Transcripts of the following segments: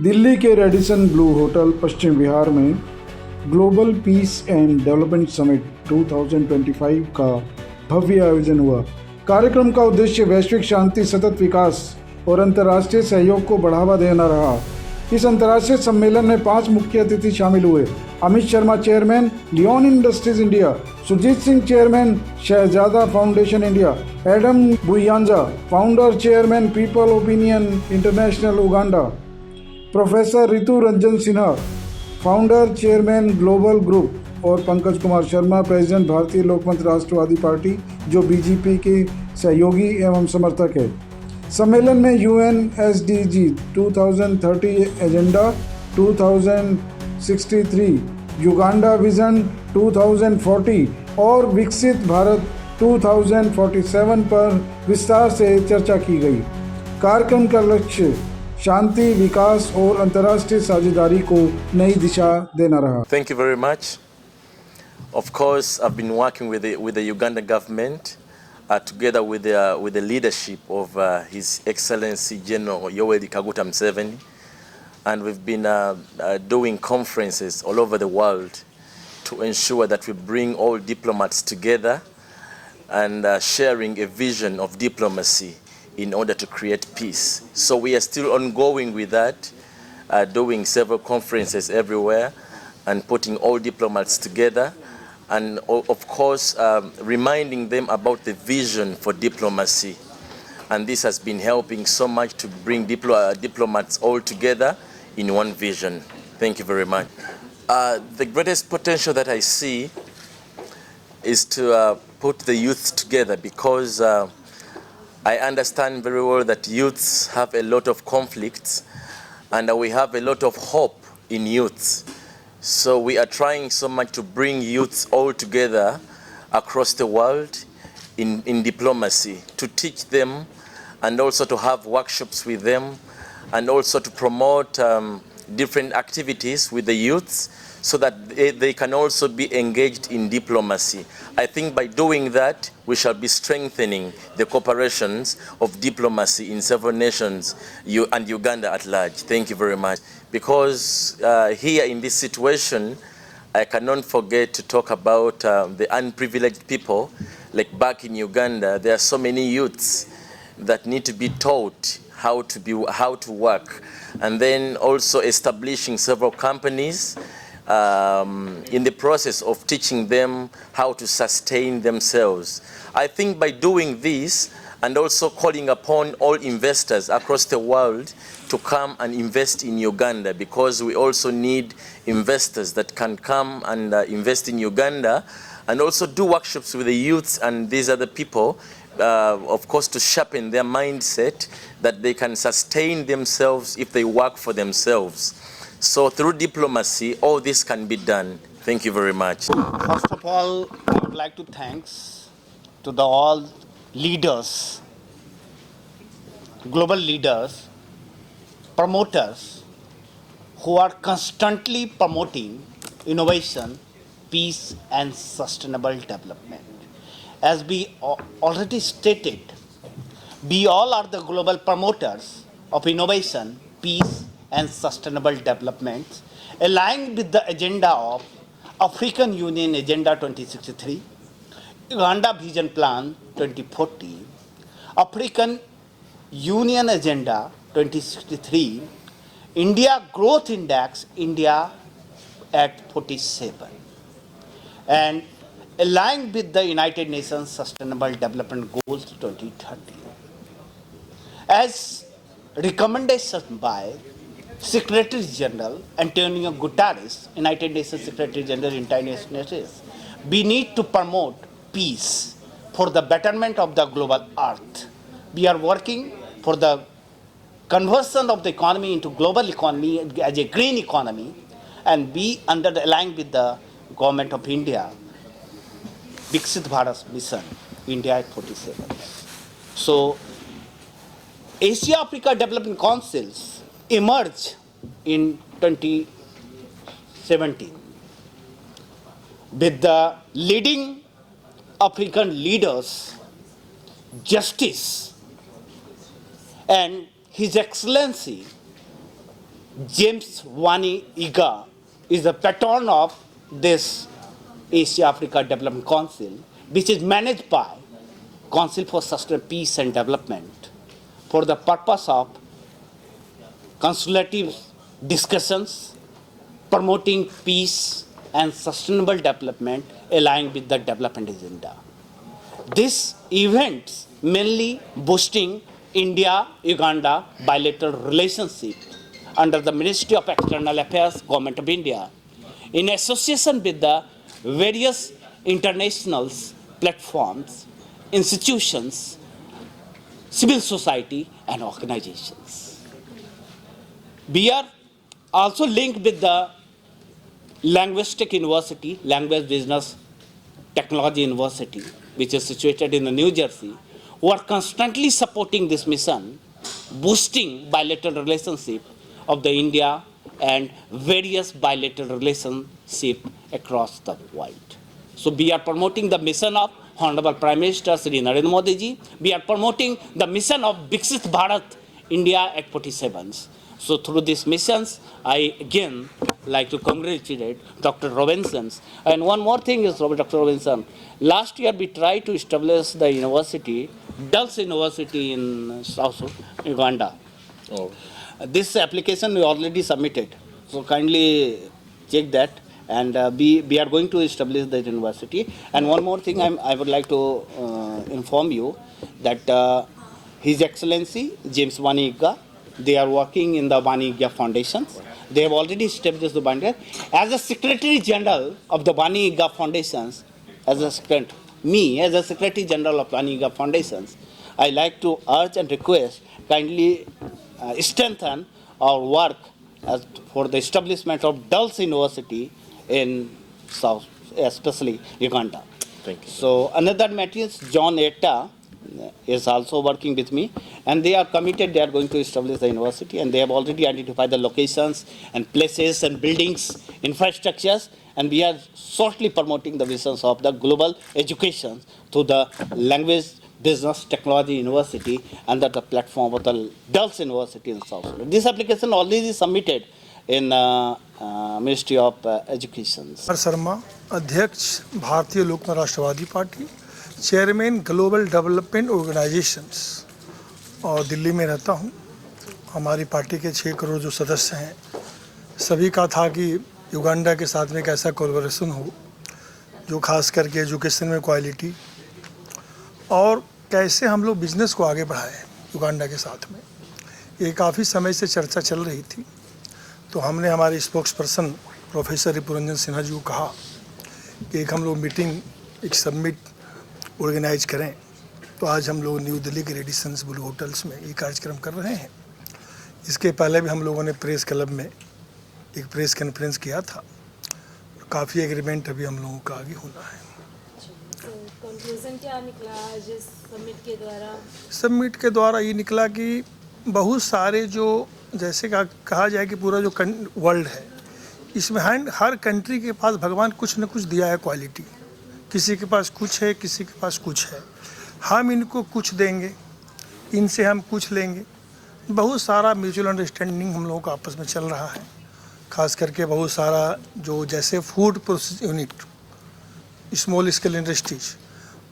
दिल्ली के Radisson Blu hotel Paschim Vihar में global piece and development summit 2025 का भव्य आयोजन हुआ। कार्यक्रम का उद्देश्य वैश्विक शांति, सतत विकास और अंतर्राष्ट्रीय सहयोग को बढ़ावा देना रहा। इस अंतर्राष्ट्रीय सम्मेलन में 5 मुख्य अतिथि शामिल हुए। Amit Sharma chairman, Leon industries India; Surjit Singh chairman, Shahzada foundation India; Adam Buyanja founder chairman, people opinion international Uganda; professor Ritu Ranjan Sinha founder chairman global group और पंकज कुमार शर्मा प्रेसिडेंट भारतीय लोकमत राष्ट्रवादी पार्टी जो बीजेपी के सहयोगी एवं समर्थक है। सम्मेलन में UNSDG 2030 एजेंडा 2063, युगांडा विजन 2040 और विकसित भारत 2047 पर विस्तार से चर्चा की गई। कार्यक्रम का लक्ष्य शांति, विकास और अंतर्राष्ट्रीय साझेदारी को नई दिशा देना रहा। Thank you very much. Of course, I've been working with the Uganda government together with the leadership of His Excellency General Yoweri Kaguta Museveni, and we've been doing conferences all over the world to ensure that we bring all diplomats together and sharing a vision of diplomacy in order to create peace. So we are still ongoing with that, doing several conferences everywhere and putting all diplomats together, and of course reminding them about the vision for diplomacy. And this has been helping so much to bring diplomats all together in one vision. Thank you very much. The greatest potential that I see is to put the youth together, because I understand very well that youths have a lot of conflicts and we have a lot of hope in youths. So we are trying so much to bring youths all together across the world in diplomacy, to teach them and also to have workshops with them, and also to promote different activities with the youths so that they can also be engaged in diplomacy. I think by doing that, we shall be strengthening the cooperations of diplomacy in several nations and Uganda at large. Thank you very much. Because here in this situation, I cannot forget to talk about the unprivileged people. Like back in Uganda, there are so many youths that need to be taught how to work, and then also establishing several companies in the process of teaching them how to sustain themselves. I think by doing this and also calling upon all investors across the world to come and invest in Uganda, because we also need investors that can come and invest in Uganda, and also do workshops with the youths and these other people, of course, to sharpen their mindset that they can sustain themselves if they work for themselves. So through diplomacy, all this can be done. Thank you very much. First of all, I would like to thanks to the all leaders, global leaders, promoters who are constantly promoting innovation, peace and sustainable development. As we already stated, we all are the global promoters of innovation, peace and sustainable development, aligned with the agenda of African Union Agenda 2063, Uganda Vision Plan 2040, African Union Agenda 2063, India Growth Index, India at 47, and aligned with the United Nations Sustainable Development Goals 2030. As recommendation by Secretary General Antonio Guterres, United Nations Secretary General, United Nations, we need to promote peace for the betterment of the global earth. We are working for the conversion of the economy into global economy as a green economy, and we aligned with the government of India, Viksit Bharat Mission, India at 47. So, Asia-Africa Development Councils emerged in 2017 with the leading African leaders, justice, and His Excellency James Wani Iga is the patron of this Asia Africa Development Council, which is managed by Council for Sustainable Peace and Development for the purpose of consultative discussions, promoting peace and sustainable development aligned with the development agenda. This event mainly boosting India-Uganda bilateral relationship under the Ministry of External Affairs, Government of India, in association with the various international platforms, institutions, civil society and organizations. We are also linked with the Linguistic University, Language Business Technology University, which is situated in New Jersey, who are constantly supporting this mission, boosting bilateral relationship of the India and various bilateral relationship across the world. So we are promoting the mission of Honorable Prime Minister Shri Narendra Modi ji. We are promoting the mission of Viksit Bharat India at 47. So through these missions, I again like to congratulate Dr. Robinson. And one more thing is, Dr. Robinson, last year we tried to establish the university, Dulles University in South Uganda. Oh. This application we already submitted. So kindly check that. And we are going to establish the university. And one more thing I would like to inform you that His Excellency James Wani Iga, they are working in the Wani Iga Foundation. They have already established the Wani Iga. As a Secretary General of the Wani Iga Foundations, as a Secretary General of Wani Iga Foundations, I like to urge and request kindly strengthen our work for the establishment of Dulles University in South, especially Uganda. Thank you. So another matter is John Etta is also working with me, and they are committed. They are going to establish the university, and they have already identified the locations and places and buildings, infrastructures, and we are shortly promoting the visions of the global education through the Language Business Technology University under the platform of the Dulles University in South Sudan. This application already submitted in Ministry of Education. Sharma, अध्यक्ष Bharatiya Lokmat Rashtrawadi Party, chairman global development organisations, और दिल्ली में रहता हूं। हमारी party के 6 करोड़ जो सदस्य हैं, सभी का था कि युगांडा के साथ में कैसा कोलैबोरेशन हो, जो खास करके एजुकेशन में क्वालिटी, और कैसे हम लोग बिजनेस को आगे बढ़ाएं युगांडा के साथ में। ये काफ़ी समय से चर्चा चल रही थी, तो हमने हमारे spokes person professor रिपुरंजन Sinha ji को कहा कि एक हम लोग मीटिंग, एक सबमिट ऑर्गेनाइज करें। तो आज हम लोग न्यू दिल्ली के रेडिसन्स ब्लू होटल्स में ये कार्यक्रम कर रहे हैं। इसके पहले भी हम लोगों ने प्रेस क्लब में एक प्रेस कॉन्फ्रेंस किया था। काफ़ी एग्रीमेंट अभी हम लोगों का आगे होना है। कंक्लूजन क्या निकला आज इस समिट के द्वारा? समिट के द्वारा ये निकला कि बहुत सारे जो जैसे कहा जाए कि पूरा जो वर्ल्ड है, इसमें हर कंट्री के पास भगवान कुछ न कुछ दिया है क्वालिटी। किसी के पास कुछ है, किसी के पास कुछ है। हम इनको कुछ देंगे, इनसे हम कुछ लेंगे। बहुत सारा म्यूचुअल अंडरस्टैंडिंग हम लोगों का आपस में चल रहा है। खास करके बहुत सारा जो जैसे food process unit, small scale industries,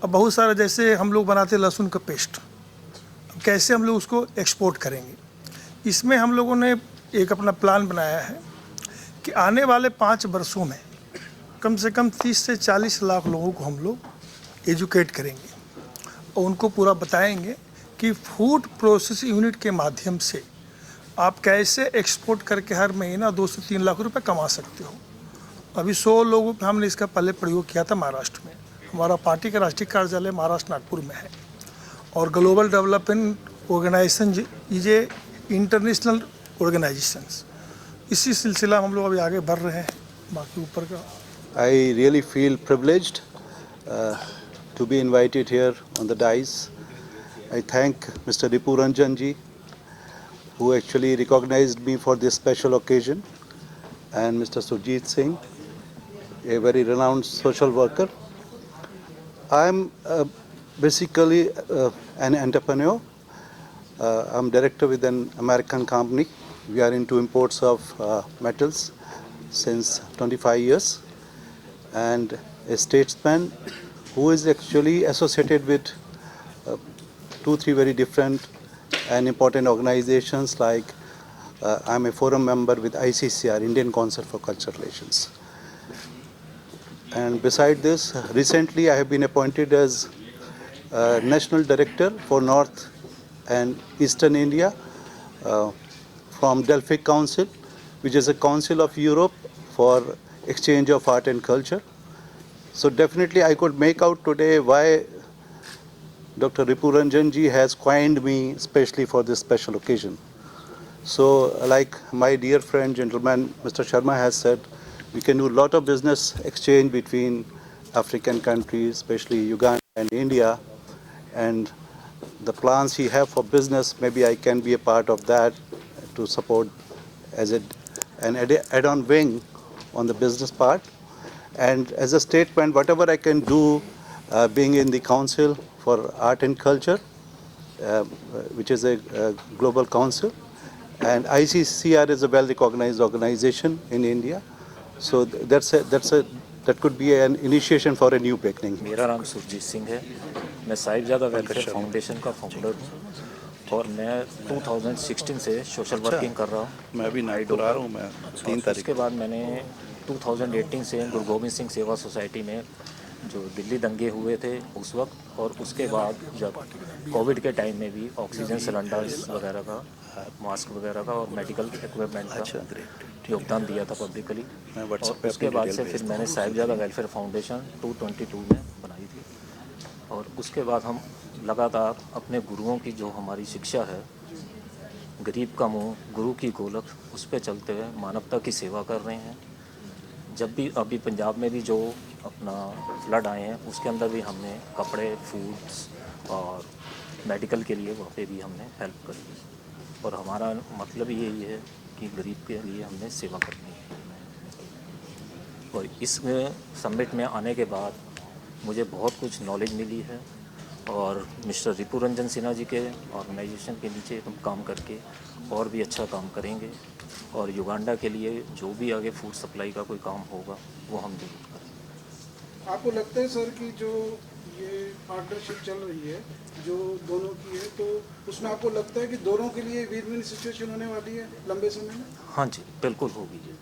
अब बहुत सारा जैसे हम लोग बनाते लहसुन का पेस्ट, अब कैसे हम लोग उसको एक्सपोर्ट करेंगे। इसमें हम लोगों ने एक अपना प्लान बनाया है कि आने वाले 5 वर्षों में कम से कम 30 से 40 लाख लोगों को हम लोग एजुकेट करेंगे और उनको पूरा बताएंगे कि फूड प्रोसेस यूनिट के माध्यम से आप कैसे एक्सपोर्ट करके हर महीना 2 से 3 लाख रुपए कमा सकते हो। अभी 100 लोगों पे हमने इसका पहले प्रयोग किया था महाराष्ट्र में। हमारा पार्टी का राष्ट्रीय कार्यालय महाराष्ट्र नागपुर में है, और ग्लोबल डेवलपमेंट ऑर्गेनाइजेशन ये इंटरनेशनल ऑर्गेनाइजेशंस, इसी सिलसिला में हम लोग अभी आगे बढ़ रहे हैं। बाकी ऊपर का I really feel privileged to be invited here on the dais. I thank Mr. Ripuranjan ji, who actually recognized me for this special occasion, and Mr. Surjit Singh, a very renowned social worker. I am basically an entrepreneur. I'm director with an American company, we are into imports of metals since 25 years, and a statesman who is actually associated with 2-3 very different and important organizations like I'm a forum member with ICCR, Indian Council for Cultural Relations. And beside this, recently I have been appointed as National Director for North and Eastern India from Delphic Council, which is a council of Europe for exchange of art and culture. So definitely I could make out today why Dr. Ripuranjan ji has coined me especially for this special occasion. So like my dear friend, gentleman, Mr. Sharma has said, we can do a lot of business exchange between African countries, especially Uganda and India, and the plans he have for business, maybe I can be a part of that to support as an add-on wing on the business part. And as a statement, whatever I can do, being in the Council for Art and Culture, which is a global council, and ICCR is a well-recognized organization in India. So that could be an initiation for a new beginning. मेरा नाम सुरजीत सिंह है। मैं Sahibzada welfare foundation का founder हूँ और मैं 2016 से social working कर रहा हूँ। मैं भी नाइडो आ रहा हूँ, मैं 3 तारीख। उसके बाद मैंने 2018 से गुरु गोविंद सिंह सेवा सोसाइटी में जो दिल्ली दंगे हुए थे उस वक्त, और उसके बाद जब कोविड के टाइम में भी ऑक्सीजन सिलेंडर्स वगैरह का, मास्क वगैरह का और मेडिकल इक्विपमेंट का योगदान दिया था पब्लिकली। और उसके बाद से फिर मैंने साहिबजादा वेलफेयर फाउंडेशन 222 में बनाई थी, और उसके बाद हम लगातार अपने गुरुओं की जो हमारी शिक्षा है, गरीब का मुंह गुरु की गोलक, उस पर चलते हुए मानवता की सेवा कर रहे हैं। जब भी अभी पंजाब में भी जो अपना फ्लड आए हैं उसके अंदर भी हमने कपड़े, फूड्स और मेडिकल के लिए वहाँ पे भी हमने हेल्प करी, और हमारा मतलब यही है कि गरीब के लिए हमने सेवा करनी है। और इस समिट में आने के बाद मुझे बहुत कुछ नॉलेज मिली है, और मिस्टर रिपुरंजन सिन्हा जी के ऑर्गेनाइजेशन के नीचे हम काम करके और भी अच्छा काम करेंगे, और युगांडा के लिए जो भी आगे फूड सप्लाई का कोई काम होगा वो हम जरूर करेंगे। आपको लगता है सर कि जो ये पार्टनरशिप चल रही है जो दोनों की है, तो उसमें आपको लगता है कि दोनों के लिए विन विन सिचुएशन होने वाली है लंबे समय में? हाँ जी, बिल्कुल होगी जी।